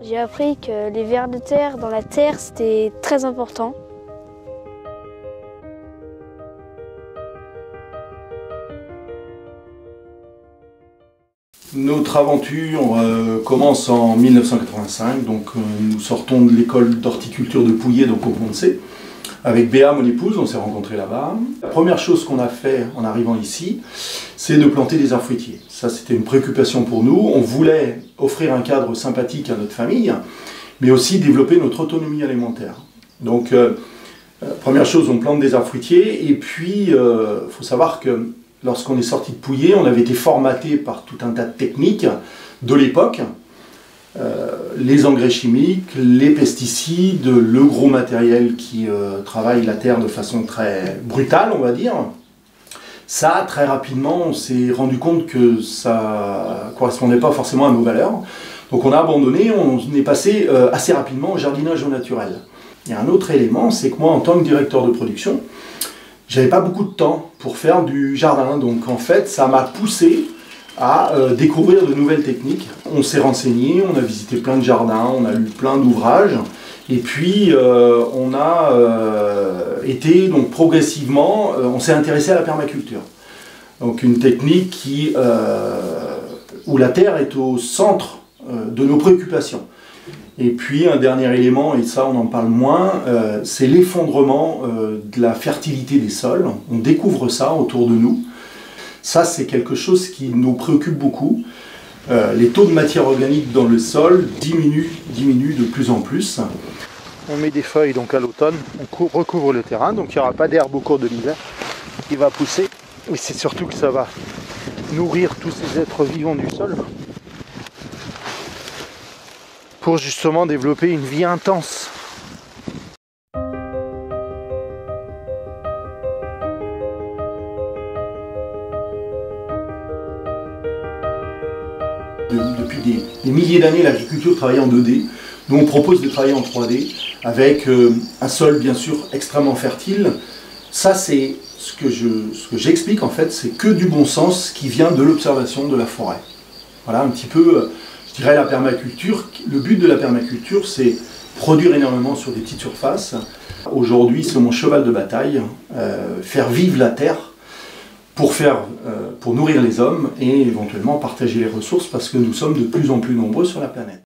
J'ai appris que les vers de terre dans la terre, c'était très important. Notre aventure commence en 1985, donc nous sortons de l'école d'horticulture de Pouillet, donc au Pont-de-Cé. Avec Béa, mon épouse, on s'est rencontrés là-bas. La première chose qu'on a fait en arrivant ici, c'est de planter des arbres fruitiers. Ça, c'était une préoccupation pour nous. On voulait offrir un cadre sympathique à notre famille, mais aussi développer notre autonomie alimentaire. Donc, première chose, on plante des arbres fruitiers, et puis, il faut savoir que lorsqu'on est sorti de Pouillet, on avait été formaté par tout un tas de techniques de l'époque. Les engrais chimiques, les pesticides, le gros matériel qui travaille la terre de façon très brutale, on va dire. Ça, très rapidement, on s'est rendu compte que ça ne correspondait pas forcément à nos valeurs. Donc on a abandonné, on est passé assez rapidement au jardinage au naturel. Il y a un autre élément, c'est que moi, en tant que directeur de production, j'avais pas beaucoup de temps pour faire du jardin. Donc en fait, ça m'a poussé à découvrir de nouvelles techniques. On s'est renseigné, on a visité plein de jardins, on a lu plein d'ouvrages, et puis on a été donc progressivement, on s'est intéressé à la permaculture. Donc une technique où la terre est au centre de nos préoccupations. Et puis un dernier élément, et ça on en parle moins, c'est l'effondrement de la fertilité des sols. On découvre ça autour de nous. Ça, c'est quelque chose qui nous préoccupe beaucoup. Les taux de matière organique dans le sol diminuent de plus en plus. On met des feuilles donc à l'automne, on recouvre le terrain, donc il n'y aura pas d'herbe au cours de l'hiver qui va pousser. Et c'est surtout que ça va nourrir tous ces êtres vivants du sol pour justement développer une vie intense. Depuis des milliers d'années, l'agriculture travaille en 2D. Nous, on propose de travailler en 3D avec un sol, bien sûr, extrêmement fertile. Ça, c'est ce que j'explique, en fait, c'est que du bon sens qui vient de l'observation de la forêt. Voilà, un petit peu, je dirais, la permaculture. Le but de la permaculture, c'est produire énormément sur des petites surfaces. Aujourd'hui, c'est mon cheval de bataille, faire vivre la terre, pour nourrir les hommes et éventuellement partager les ressources parce que nous sommes de plus en plus nombreux sur la planète.